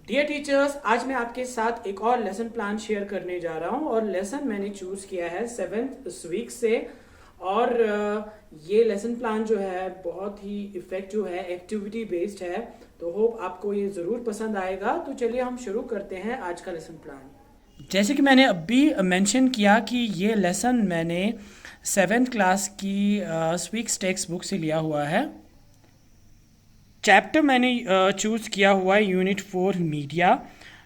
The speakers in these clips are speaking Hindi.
डियर टीचर्स, आज मैं आपके साथ एक और लेसन प्लान शेयर करने जा रहा हूँ और लेसन मैंने चूज किया है 7th वीक से। और ये लेसन प्लान जो है बहुत ही इफेक्टिव है, एक्टिविटी बेस्ड है, तो होप आपको ये ज़रूर पसंद आएगा। तो चलिए हम शुरू करते हैं आज का लेसन प्लान। जैसे कि मैंने अभी मेंशन किया कि ये लेसन मैंने 7th क्लास की स्वीक्स टेक्स्ट बुक से लिया हुआ है। चैप्टर मैंने चूज़ किया हुआ है unit 4 media,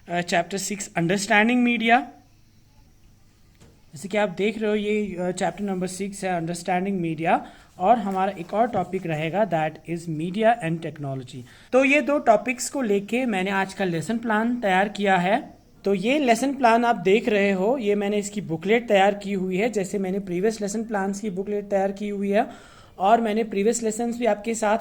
chapter 6 understanding media. जैसे कि आप देख रहे हो ये चैप्टर नंबर 6 है अंडरस्टैंडिंग मीडिया, और हमारा एक और टॉपिक रहेगा that is media and technology. तो ये दो टॉपिक्स को लेके मैंने आज का लेसन प्लान तैयार किया है। तो ये लेसन प्लान आप देख रहे हो, ये मैंने इसकी बुकलेट तैयार की हुई है, जैसे मैंने प्रीवियस लेसन प्लान्स की बुकलेट तैयार की हुई है। और मैंने प्रीवियस लेसन्स भी आपके साथ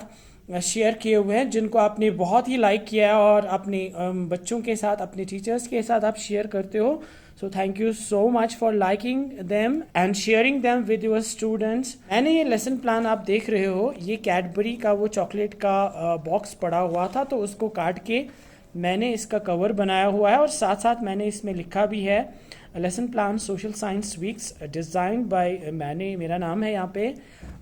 शेयर किए हुए हैं जिनको आपने बहुत ही लाइक किया है और अपने बच्चों के साथ, अपने टीचर्स के साथ आप शेयर करते हो। So thank you so much for liking them and sharing them with your students. मैंने ये लेसन प्लान आप देख रहे हो, ये कैडबरी का वो चॉकलेट का बॉक्स पड़ा हुआ था, तो उसको काट के मैंने इसका कवर बनाया हुआ है और साथ साथ मैंने इसमें लिखा भी है lesson plan social science weeks design by, मैंने, मेरा नाम है यहाँ पे।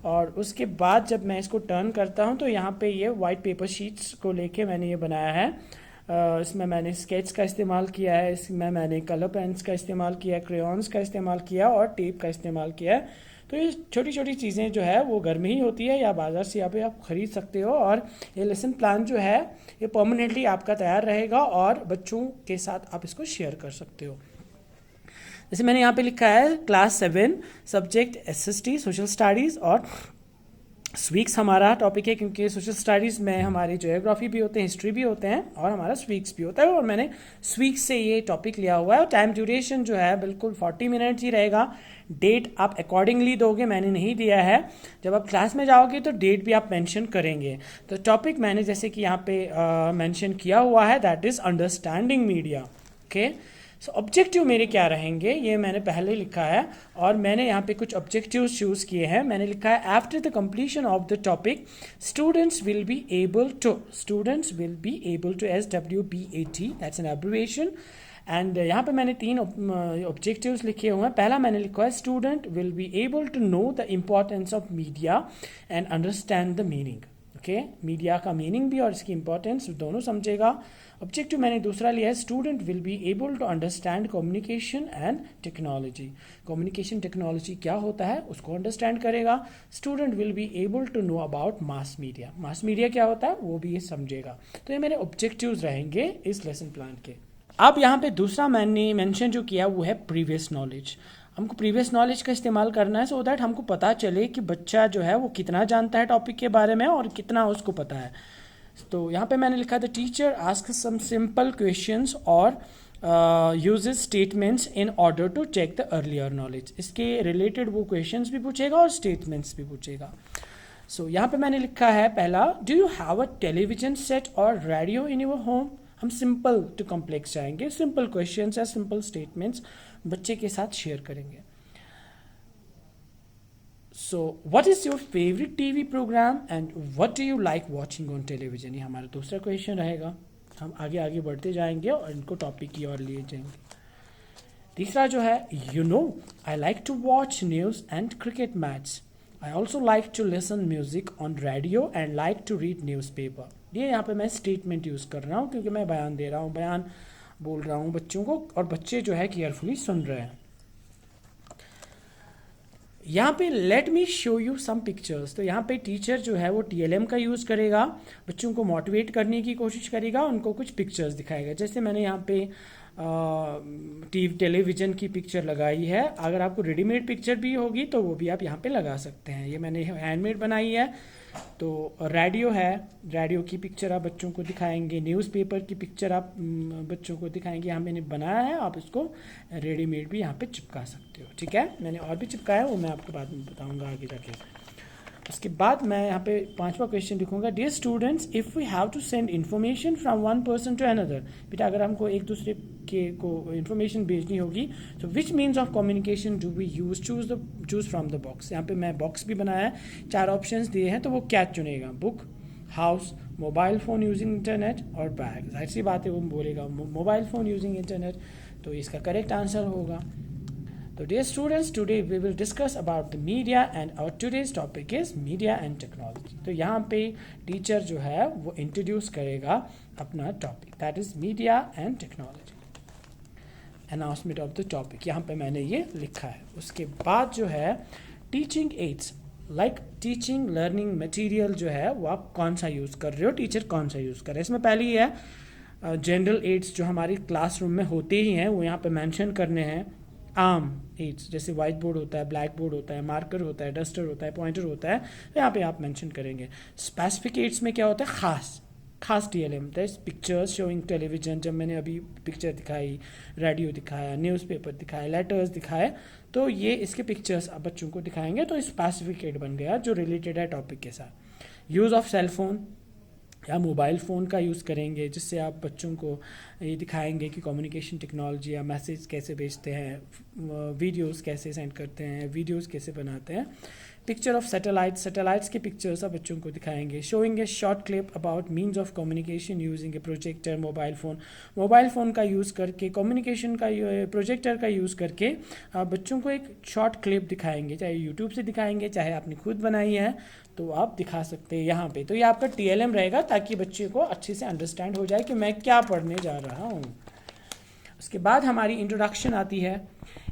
और उसके बाद जब मैं इसको टर्न करता हूँ तो यहाँ पे ये वाइट पेपर शीट्स को लेके मैंने ये बनाया है। इसमें मैंने स्केच का इस्तेमाल किया है, इसमें मैंने कलर पेन्स का इस्तेमाल किया है, क्रेयॉन्स का इस्तेमाल किया और टेप का इस्तेमाल किया है। तो ये छोटी छोटी चीज़ें जो है वो घर में ही होती है या बाज़ार से यहाँ पे आप ख़रीद सकते हो। और ये लेसन प्लान जो है ये परमानेंटली आपका तैयार रहेगा और बच्चों के साथ आप इसको शेयर कर सकते हो। जैसे मैंने यहाँ पे लिखा है class 7 subject SST social studies, और स्वीक्स हमारा टॉपिक है क्योंकि सोशल स्टडीज़ में हमारी ज्योग्राफी भी होते हैं, हिस्ट्री भी होते हैं और हमारा स्वीक्स भी होता है। और मैंने स्वीक्स से ये टॉपिक लिया हुआ है और टाइम ड्यूरेशन जो है बिल्कुल 40 मिनट्स ही रहेगा। डेट आप अकॉर्डिंगली दोगे, मैंने नहीं दिया है। जब आप क्लास में जाओगे तो डेट भी आप मेंशन करेंगे। तो टॉपिक मैंने जैसे कि यहाँ पे मेंशन किया हुआ है that is understanding media. Okay, so objective मेरे क्या रहेंगे ये मैंने पहले लिखा है और मैंने यहाँ पे कुछ ऑब्जेक्टिव्स चूज़ किए हैं। मैंने लिखा है after the completion of the topic students will be able to SWBAT, that's an abbreviation. And यहाँ पे मैंने 3 ऑब्जेक्टिव्स लिखे हुए हैं। पहला मैंने लिखा है student will be able to know the importance of media and understand the meaning. Okay, media का मीनिंग भी और इसकी इंपॉर्टेंस दोनों समझेगा। ऑब्जेक्टिव मैंने दूसरा लिया है student will be able to understand communication and technology. Communication technology क्या होता है उसको अंडरस्टैंड करेगा। Student will be able to know about mass media, mass media क्या होता है वो भी ये समझेगा। तो ये मेरे ऑब्जेक्टिव्स रहेंगे इस लेसन प्लान के। अब यहाँ पे दूसरा मैंने मेंशन जो किया वो है प्रीवियस नॉलेज। हमको प्रीवियस नॉलेज का इस्तेमाल करना है सो दैट हमको पता चले कि बच्चा जो है वो कितना जानता है टॉपिक के बारे में और कितना उसको पता है। तो यहाँ पे मैंने लिखा the teacher ask some simple questions और uses statements in order to check the earlier knowledge. इसके रिलेटेड वो क्वेश्चंस भी पूछेगा और स्टेटमेंट्स भी पूछेगा। सो यहाँ पे मैंने लिखा है पहला, do you have a television set और रेडियो इन योर होम। हम सिंपल टू कॉम्प्लेक्स जाएंगे, सिंपल क्वेश्चंस या सिंपल स्टेटमेंट्स बच्चे के साथ शेयर करेंगे। So what is your favourite TV programme and what do you like watching on television. ये हमारा दूसरा क्वेश्चन रहेगा। हम आगे आगे बढ़ते जाएंगे और इनको टॉपिक की ओर लिए जाएंगे। तीसरा जो है, you know I like to watch news and cricket match. I also like to listen music on radio and like to read newspaper. ये यहाँ पे मैं स्टेटमेंट यूज़ कर रहा हूँ क्योंकि मैं बयान दे रहा हूँ, बयान बोल रहा हूँ बच्चों को और बच्चे जो है केयरफुली सुन रहे हैं। यहाँ पे let me show you some pictures. तो यहाँ पे टीचर जो है वो TLM का यूज़ करेगा, बच्चों को मोटिवेट करने की कोशिश करेगा, उनको कुछ पिक्चर्स दिखाएगा। जैसे मैंने यहाँ पे टेलीविज़न की पिक्चर लगाई है। अगर आपको रेडीमेड पिक्चर भी होगी तो वो भी आप यहाँ पे लगा सकते हैं। ये मैंने हैंडमेड बनाई है। तो रेडियो है, रेडियो की पिक्चर आप बच्चों को दिखाएंगे, न्यूज़पेपर की पिक्चर आप बच्चों को दिखाएंगे। यहाँ मैंने बनाया है, आप इसको रेडीमेड भी यहाँ पे चिपका सकते हो। ठीक है, मैंने और भी चिपकाया है, वो मैं आपको बाद में बताऊँगा आगे जाके। उसके बाद मैं यहाँ पे 5वां क्वेश्चन लिखूंगा, dear students if we have to send information from one person to another. बेटा अगर हमको एक दूसरे के को इन्फॉर्मेशन भेजनी होगी तो which means of communication do we use, choose from the box. यहाँ पे मैं बॉक्स भी बनाया है, 4 ऑप्शंस दिए हैं तो वो क्या चुनेगा, book, house, mobile phone using internet और बैग। जाहिर सी बात है वो बोलेगा मोबाइल फ़ोन यूजिंग इंटरनेट, तो इसका करेक्ट आंसर होगा। तो dear students, today we will discuss about the media and our today's topic is media and technology. तो यहाँ पे टीचर जो है वो इंट्रोड्यूस करेगा अपना topic, that is media and technology. Announcement of the topic यहाँ पे मैंने ये लिखा है। उसके बाद जो है teaching ads like teaching learning material जो है वो आप कौन सा यूज़ कर रहे हो, टीचर कौन सा यूज़ कर रहे हैं। इसमें पहले ही है जनरल एड्स जो हमारी क्लासरूम में होते ही हैं वो यहाँ पे मेंशन करने हैं। आम एड्स जैसे वाइट बोर्ड होता है, ब्लैक बोर्ड होता है, मार्कर होता है, डस्टर होता है, पॉइंटर होता है, तो यहाँ पे आप मेंशन करेंगे। स्पेसिफिक एड्स में क्या होता है, खास TLM, that's pictures showing television. जब मैंने अभी पिक्चर दिखाई, रेडियो दिखाया, न्यूज़पेपर दिखाया, लेटर्स दिखाए, तो ये इसके पिक्चर्स आप बच्चों को दिखाएंगे, तो स्पेसिफिक एड बन गया जो रिलेटेड है टॉपिक के साथ। यूज़ ऑफ सेल फोन या मोबाइल फ़ोन का यूज़ करेंगे, जिससे आप बच्चों को ये दिखाएंगे कि कम्युनिकेशन टेक्नोलॉजी या मैसेज कैसे भेजते हैं, वीडियोस कैसे सेंड करते हैं, वीडियोस कैसे बनाते हैं। पिक्चर ऑफ सैटेलाइट्स के पिक्चर्स आप बच्चों को दिखाएंगे। Showing A short clip about means of communication using A projector, mobile phone का यूज़ करके, कम्युनिकेशन का प्रोजेक्टर का यूज़ करके आप बच्चों को एक शॉर्ट क्लिप दिखाएंगे, चाहे यूट्यूब से दिखाएंगे, चाहे आपने खुद बनाई है तो आप दिखा सकते हैं यहाँ पे। तो ये आपका TLM रहेगा ताकि बच्चे को अच्छे से अंडरस्टैंड हो जाए कि मैं क्या पढ़ने जा रहा हूँ। उसके बाद हमारी इंट्रोडक्शन आती है।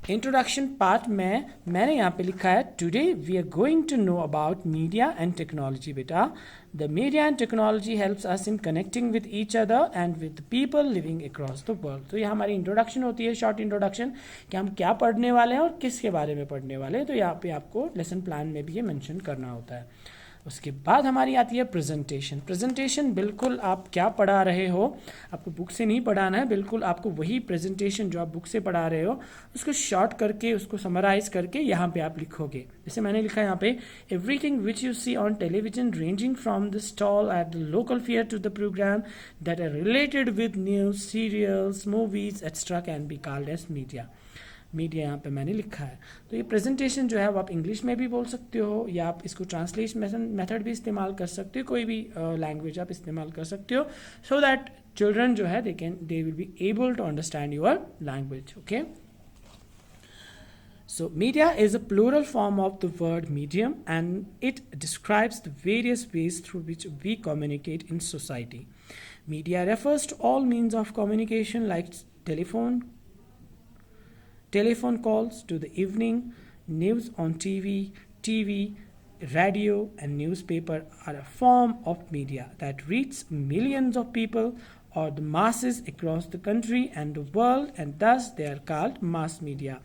इंट्रोडक्शन पार्ट में मैंने यहाँ पे लिखा है today we are going to know about media and technology. बेटा, the media and technology helps us in connecting with each other and with people living across the world. तो ये हमारी इंट्रोडक्शन होती है, शॉर्ट इंट्रोडक्शन, कि हम क्या पढ़ने वाले हैं और किसके बारे में पढ़ने वाले हैं। तो यहाँ पे आपको लेसन प्लान में भी ये मेंशन करना होता है। उसके बाद हमारी आती है प्रेजेंटेशन। बिल्कुल आप क्या पढ़ा रहे हो, आपको बुक से नहीं पढ़ाना है, बिल्कुल आपको वही प्रेजेंटेशन जो आप बुक से पढ़ा रहे हो उसको शॉर्ट करके, उसको समराइज करके यहाँ पे आप लिखोगे। जैसे मैंने लिखा है यहाँ पे, everything which you see on television ranging from the stall at the local fair to the programme that are related with news, serials, movies extra can be called as media यहाँ पे मैंने लिखा है। तो ये प्रेजेंटेशन जो है वो आप इंग्लिश में भी बोल सकते हो या आप इसको ट्रांसलेशन मेथड भी इस्तेमाल कर सकते हो, कोई भी लैंग्वेज आप इस्तेमाल कर सकते हो, सो दैट चिल्ड्रन जो है they will be able to understand your language. Okay, so media is a plural form of the word medium and it describes the various ways through which we communicate in society. Media refers to all means of communication like telephone calls to the evening, news on TV, radio and newspaper are a form of media that reaches millions of people or the masses across the country and the world, and thus they are called mass media.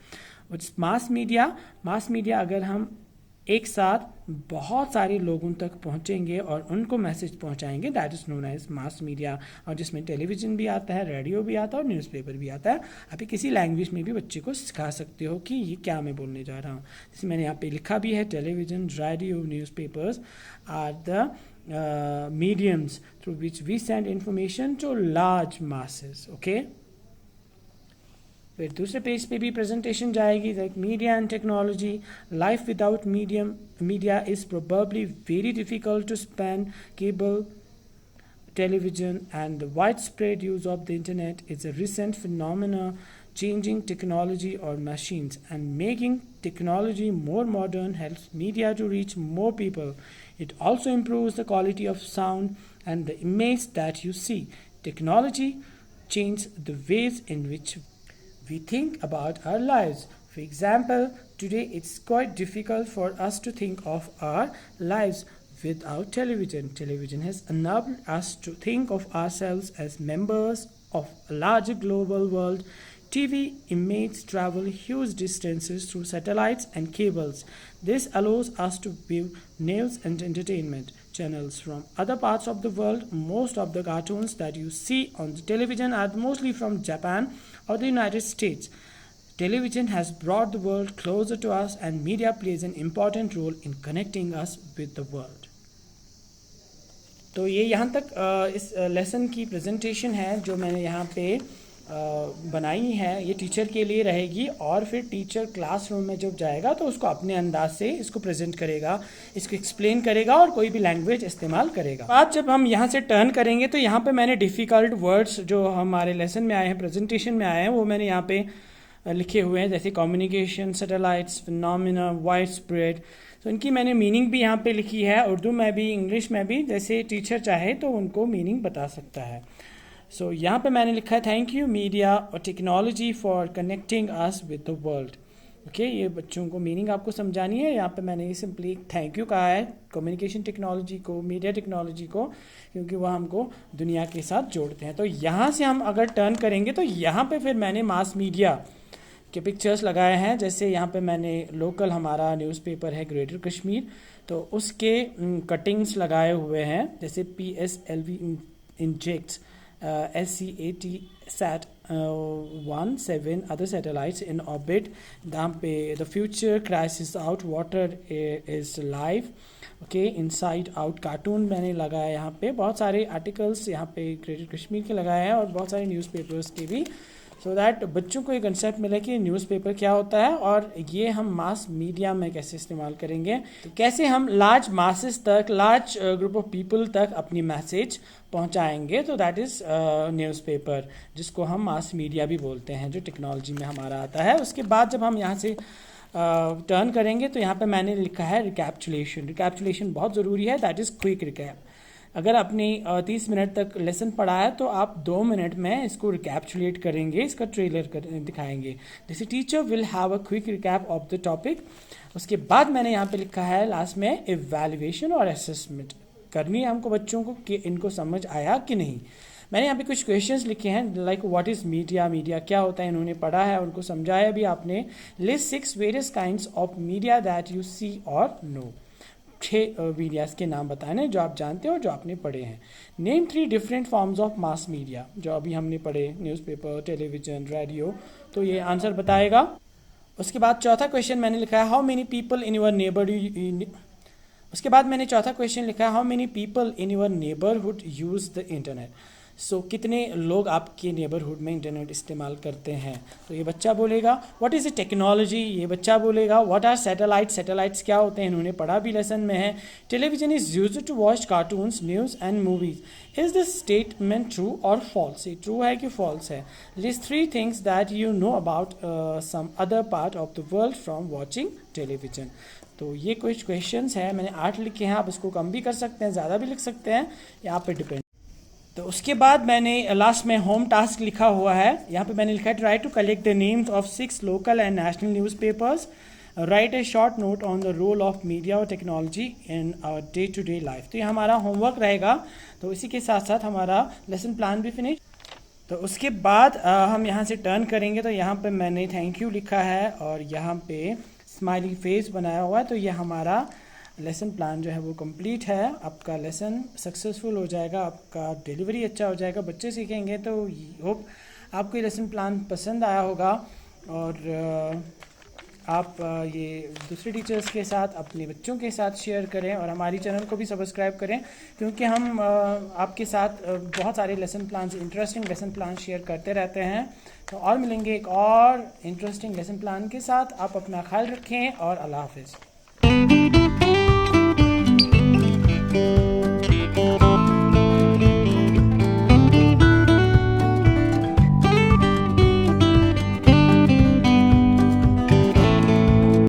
What's mass media? Mass media अगर हम एक साथ बहुत सारे लोगों तक पहुंचेंगे और उनको मैसेज पहुंचाएंगे, that is known as mass media. और जिसमें टेलीविज़न भी आता है, रेडियो भी आता है और न्यूज़पेपर भी आता है। आप किसी लैंग्वेज में भी बच्चे को सिखा सकते हो कि ये क्या मैं बोलने जा रहा हूँ। जैसे मैंने यहाँ पे लिखा भी है, television, radio, newspapers are the mediums through which we send information to large masses. Okay, फिर दूसरे पेज पे भी प्रेजेंटेशन जाएगी, like media and technology. Life without media is probably very difficult to spend cable television and the widespread use of the internet is a recent phenomena changing technology or machines and making technology more modern helps media to reach more people. It also improves the quality of sound and the image that you see. Technology changes the ways in which we think about our lives. For example, today it's quite difficult for us to think of our lives without television. Television has enabled us to think of ourselves as members of a larger global world. TV images travel huge distances through satellites and cables. This allows us to view news and entertainment channels from other parts of the world. Most of the cartoons that you see on the television are mostly from Japan or the United States. Television has brought the world closer to us and media plays an important role in connecting us with the world. तो ये यहाँ तक इस लेसन की प्रेजेंटेशन है जो मैंने यहाँ पे बनाई है ये टीचर के लिए रहेगी, और फिर टीचर क्लासरूम में जब जाएगा तो उसको अपने अंदाज से इसको प्रेजेंट करेगा, इसको एक्सप्लेन करेगा और कोई भी लैंग्वेज इस्तेमाल करेगा। आज जब हम यहाँ से टर्न करेंगे तो यहाँ पे मैंने डिफ़िकल्ट वर्ड्स जो हमारे लेसन में आए हैं, प्रेजेंटेशन में आए हैं, वो मैंने यहाँ पे लिखे हुए हैं, जैसे communication, satellites, phenomena, wide spread. तो इनकी मैंने मीनिंग भी यहाँ पे लिखी है, उर्दू में भी, इंग्लिश में भी, जैसे टीचर चाहे तो उनको मीनिंग बता सकता है। सो यहाँ पे मैंने लिखा है थैंक यू मीडिया और technology for connecting us with the world. Okay, ये बच्चों को मीनिंग आपको समझानी है। यहाँ पे मैंने सिंपली थैंक यू कहा है कम्युनिकेशन टेक्नोलॉजी को, मीडिया टेक्नोलॉजी को, क्योंकि वह हमको दुनिया के साथ जोड़ते हैं। तो यहाँ से हम अगर टर्न करेंगे तो यहाँ पे फिर मैंने मास मीडिया के पिक्चर्स लगाए हैं। जैसे यहाँ पे मैंने लोकल हमारा न्यूज़पेपर है ग्रेटर कश्मीर, तो उसके कटिंग्स लगाए हुए हैं, जैसे PSLV injects SAT-1 7 other satellites in orbit. जहाँ पे the future crisis out, water is life. Okay, inside out cartoon मैंने लगाया यहाँ पे, बहुत सारे आर्टिकल्स यहाँ पे ग्रेटर कश्मीर के लगाए हैं और बहुत सारे न्यूज़पेपर्स के भी, सो दैट बच्चों को एक कंसेप्ट मिले कि न्यूज़पेपर क्या होता है और ये हम मास मीडिया में कैसे इस्तेमाल करेंगे, तो कैसे हम लार्ज मासेस तक, लार्ज ग्रुप ऑफ पीपल तक अपनी मैसेज पहुंचाएंगे। तो दैट इज़ न्यूज़पेपर, जिसको हम मास मीडिया भी बोलते हैं, जो टेक्नोलॉजी में हमारा आता है। उसके बाद जब हम यहाँ से टर्न करेंगे तो यहाँ पे मैंने लिखा है रिकैप्चुलेशन। रिकैप्चुलेशन बहुत ज़रूरी है, दैट इज़ क्विक रिकैप। अगर आपने 30 मिनट तक लेसन पढ़ा है तो आप 2 मिनट में इसको रिकैप्चुलेट करेंगे, इसका ट्रेलर दिखाएंगे। जैसे teacher will have a quick recap of the topic. उसके बाद मैंने यहाँ पे लिखा है लास्ट में इवैल्यूएशन और असेसमेंट करनी है हमको बच्चों को कि इनको समझ आया कि नहीं। मैंने यहाँ पे कुछ क्वेश्चंस लिखे हैं, like what is media, media क्या होता है, इन्होंने पढ़ा है, उनको समझाया भी आपने। List 6 various kinds of media that you see और नो। 6 मीडियाज़ के नाम बताने जो आप जानते हो, जो आपने पढ़े हैं। Name 3 different forms of mass media, जो अभी हमने पढ़े, न्यूज़पेपर, टेलीविजन, रेडियो, तो ये आंसर बताएगा। उसके बाद चौथा क्वेश्चन मैंने लिखा है how many people in your neighbourhood. उसके बाद मैंने चौथा क्वेश्चन लिखा है how many people in your neighbourhood use the internet. So कितने लोग आपके नेबरहुड में इंटरनेट इस्तेमाल करते हैं, तो ये बच्चा बोलेगा। व्हाट इज़ ए टेक्नोलॉजी, ये बच्चा बोलेगा। व्हाट आर सैटेलाइट्स, सैटेलाइट्स क्या होते हैं, इन्होंने पढ़ा भी लेसन में है। Television is used to watch cartoons, news and movies. Is this statement true और फॉल्स, ये ट्रू है कि फॉल्स है। List 3 things that you know about some other part of the world from watching television. तो ये कुछ क्वेश्चंस हैं, मैंने 8 लिखे हैं, आप इसको कम भी कर सकते हैं, ज़्यादा भी लिख सकते हैं, यहाँ पे डिपेंड। तो उसके बाद मैंने लास्ट में होम टास्क लिखा हुआ है, यहाँ पे मैंने लिखा है try to collect the names of 6 local and national newspapers, write a short note on the role of media और technology in our day to day life. तो ये हमारा होमवर्क रहेगा, तो इसी के साथ साथ हमारा लेसन प्लान भी फिनिश। तो उसके बाद हम यहाँ से टर्न करेंगे, तो यहाँ पे मैंने थैंक यू लिखा है और यहाँ पे स्माइली फेस बनाया हुआ है। तो ये हमारा लेसन प्लान जो है वो कंप्लीट है। आपका लेसन सक्सेसफुल हो जाएगा, आपका डिलीवरी अच्छा हो जाएगा, बच्चे सीखेंगे। तो होप आपको ये लेसन प्लान पसंद आया होगा और आप ये दूसरे टीचर्स के साथ, अपने बच्चों के साथ शेयर करें और हमारी चैनल को भी सब्सक्राइब करें, क्योंकि हम आपके साथ बहुत सारे lesson plan, interesting lesson plan share करते रहते हैं। तो और मिलेंगे एक और इंटरेस्टिंग लेसन प्लान के साथ। आप अपना ख्याल रखें और अल्लाह हाफिज़।